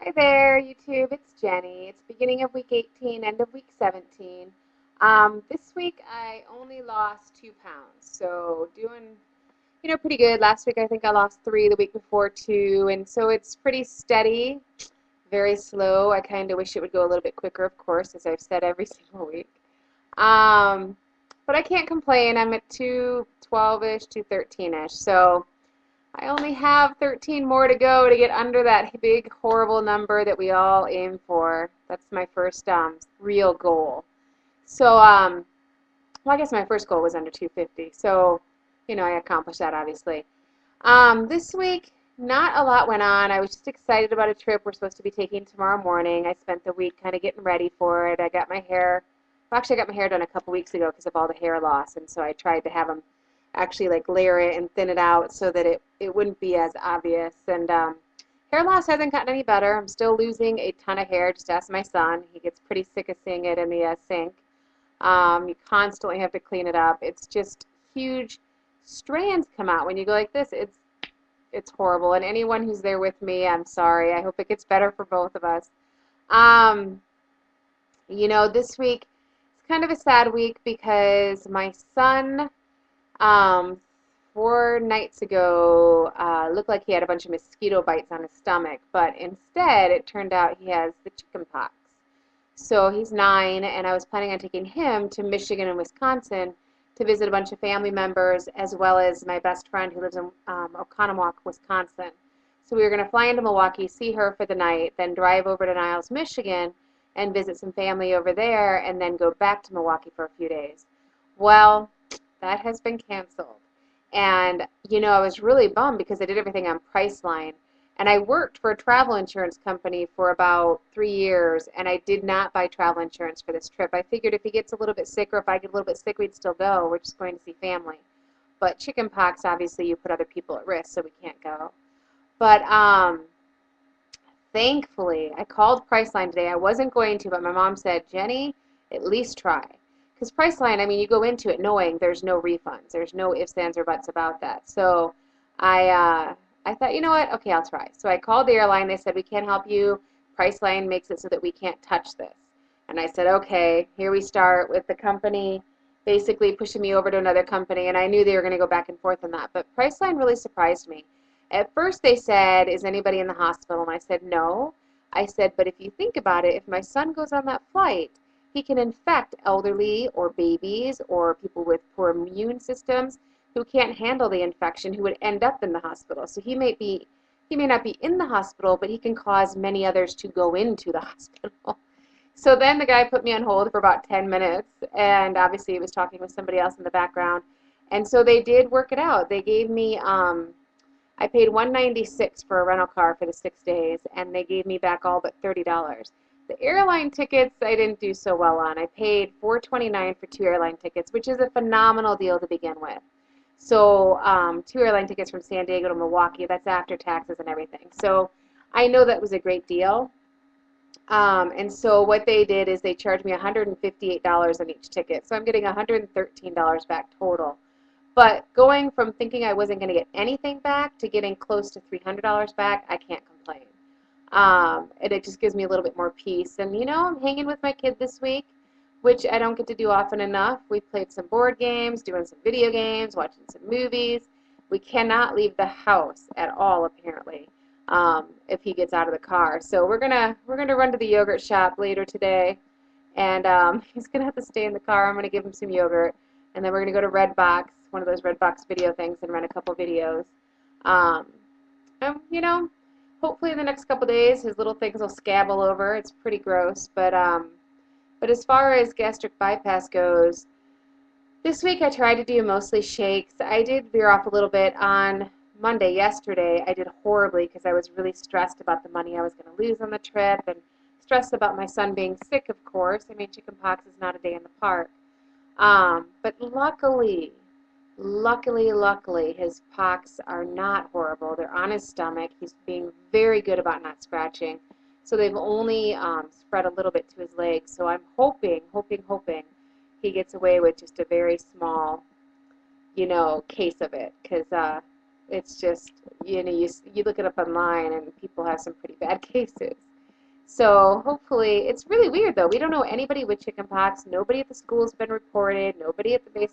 Hi there, YouTube. It's Jenny. It's beginning of week 18, end of week 17. This week I only lost 2 pounds, so doing, pretty good. Last week I think I lost 3, the week before 2, and so it's pretty steady, very slow. I kind of wish it would go a little bit quicker, of course, as I've said every single week. Um, but I can't complain. I'm at 212-ish, 213-ish, so I only have 13 more to go to get under that big, horrible number that we all aim for. That's my first real goal. So, well, I guess my first goal was under 250. So, I accomplished that, obviously. This week, not a lot went on. I was just excited about a trip we're supposed to be taking tomorrow morning. I spent the week kind of getting ready for it. I got my hair, well, actually, I got my hair done a couple weeks ago because of all the hair loss, and so I tried to have them actually like layer it and thin it out so that it wouldn't be as obvious. And hair loss hasn't gotten any better. I'm still losing a ton of hair. Just ask my son. He gets pretty sick of seeing it in the sink. You constantly have to clean it up. It's just huge strands come out when you go like this. It's horrible. And anyone who's there with me, I'm sorry. I hope it gets better for both of us. Um, this week it's kind of a sad week because my son um, 4 nights ago, looked like he had a bunch of mosquito bites on his stomach, but instead it turned out he has the chicken pox. So he's 9, and I was planning on taking him to Michigan and Wisconsin to visit a bunch of family members, as well as my best friend who lives in Oconomowoc, Wisconsin. So we were going to fly into Milwaukee, see her for the night, then drive over to Niles, Michigan, and visit some family over there, and then go back to Milwaukee for a few days. Well, that has been canceled. And, I was really bummed because I did everything on Priceline. And I worked for a travel insurance company for about 3 years, and I did not buy travel insurance for this trip. I figured if he gets a little bit sick or if I get a little bit sick, we'd still go. We're just going to see family. But chicken pox, obviously, you put other people at risk, so we can't go. But thankfully, I called Priceline today. I wasn't going to, but my mom said, Jenny, at least try. Because Priceline, I mean, you go into it knowing there's no refunds. There's no ifs, ands, or buts about that. So I thought, you know what? Okay, I'll try. So I called the airline. They said, we can't help you. Priceline makes it so that we can't touch this. And I said, okay, here we start with the company basically pushing me over to another company. And I knew they were going to go back and forth on that. But Priceline really surprised me. At first they said, is anybody in the hospital? And I said, no. I said, but if you think about it, if my son goes on that flight, he can infect elderly or babies or people with poor immune systems who can't handle the infection who would end up in the hospital. So he may not be in the hospital, but he can cause many others to go into the hospital. So then the guy put me on hold for about 10 minutes, and obviously he was talking with somebody else in the background. And so they did work it out. They gave me I paid $196 for a rental car for the 6 days, and they gave me back all but $30. The airline tickets I didn't do so well on. I paid $429 for 2 airline tickets, which is a phenomenal deal to begin with. So 2 airline tickets from San Diego to Milwaukee, that's after taxes and everything. So I know that was a great deal. And so what they did is they charged me $158 on each ticket. So I'm getting $113 back total. But going from thinking I wasn't going to get anything back to getting close to $300 back, I can't complain. And it just gives me a little bit more peace. And I'm hanging with my kid this week, which I don't get to do often enough. We played some board games, doing some video games, watching some movies. We cannot leave the house at all, apparently, if he gets out of the car. So we're gonna run to the yogurt shop later today, and he's gonna have to stay in the car. I'm gonna give him some yogurt, and then we're gonna go to Redbox, one of those Redbox video things, and rent a couple videos. Um, and, hopefully in the next couple days his little things will scab all over. It's pretty gross, but as far as gastric bypass goes, this week I tried to do mostly shakes. I did veer off a little bit on Monday, yesterday. I did horribly because I was really stressed about the money I was going to lose on the trip and stressed about my son being sick, of course. I mean, chickenpox is not a day in the park. But luckily, his pox are not horrible. They're on his stomach. He's being very good about not scratching. So they've only spread a little bit to his legs. So I'm hoping he gets away with just a very small, case of it. Because it's just, you look it up online and people have some pretty bad cases. So hopefully, it's really weird though. We don't know anybody with chickenpox. Nobody at the school's been reported. Nobody at the base,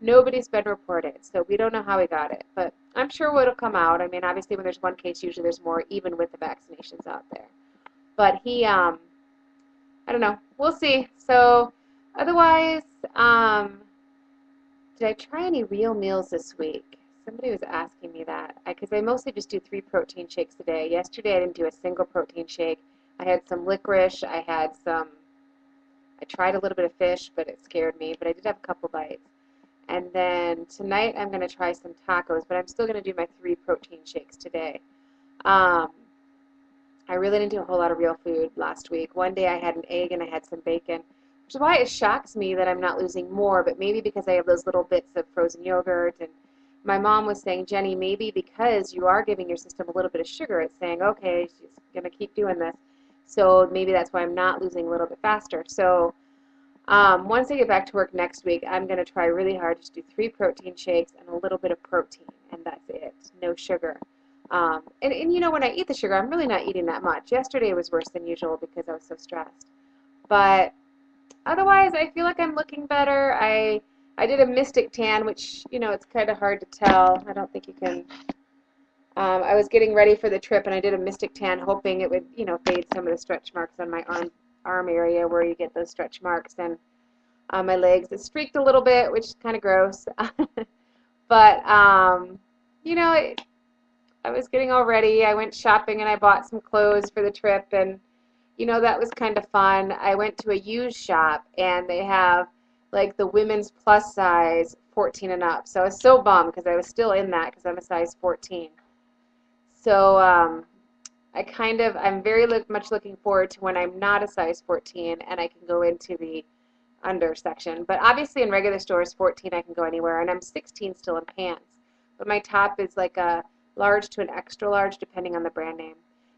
nobody's been reported. So we don't know how he got it. But I'm sure it'll come out. I mean, obviously when there's one case, usually there's more, even with the vaccinations out there. But I don't know. We'll see. So otherwise, did I try any real meals this week? Somebody was asking me that because I mostly just do 3 protein shakes a day. Yesterday I didn't do a single protein shake. I had some licorice. I tried a little bit of fish, but it scared me. But I did have a couple bites. And then tonight I'm going to try some tacos, but I'm still going to do my 3 protein shakes today. Um, I really didn't do a whole lot of real food last week. One day I had an egg and I had some bacon, which is why it shocks me that I'm not losing more, but maybe because I have those little bits of frozen yogurt. And my mom was saying, Jenny, maybe because you are giving your system a little bit of sugar, it's saying, okay, she's going to keep doing this. So maybe that's why I'm not losing a little bit faster. So once I get back to work next week, I'm going to try really hard to do 3 protein shakes and a little bit of protein, and that's it. No sugar. And you know, when I eat the sugar, I'm really not eating that much. Yesterday was worse than usual because I was so stressed. But otherwise, I feel like I'm looking better. I did a mystic tan, which, you know, it's kind of hard to tell. I don't think you can. I was getting ready for the trip, and I did a mystic tan, hoping it would, you know, fade some of the stretch marks on my arm area where you get those stretch marks, and on my legs. It streaked a little bit, which is kind of gross. But, you know, I was getting all ready. I went shopping and I bought some clothes for the trip, and you know, that was kind of fun. I went to a used shop and they have like the women's plus size 14 and up. So I was so bummed because I was still in that because I'm a size 14. So I'm very much looking forward to when I'm not a size 14 and I can go into the under section. But obviously in regular stores, 14 I can go anywhere, and I'm 16 still in pants. But my top is like a large to an extra large depending on the brand name.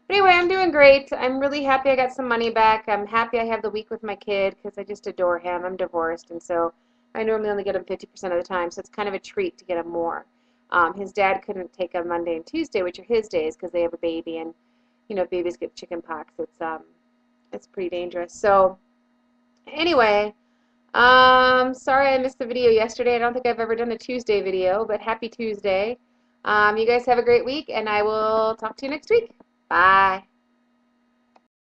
But anyway, I'm doing great. I'm really happy I got some money back. I'm happy I have the week with my kid because I just adore him. I'm divorced, and so I normally only get him 50% of the time, so it's kind of a treat to get him more. His dad couldn't take him Monday and Tuesday, which are his days because they have a baby, and you know, babies get chicken pox. It's pretty dangerous. So anyway, sorry I missed the video yesterday. I don't think I've ever done a Tuesday video, but happy Tuesday. You guys have a great week, and I will talk to you next week. Bye.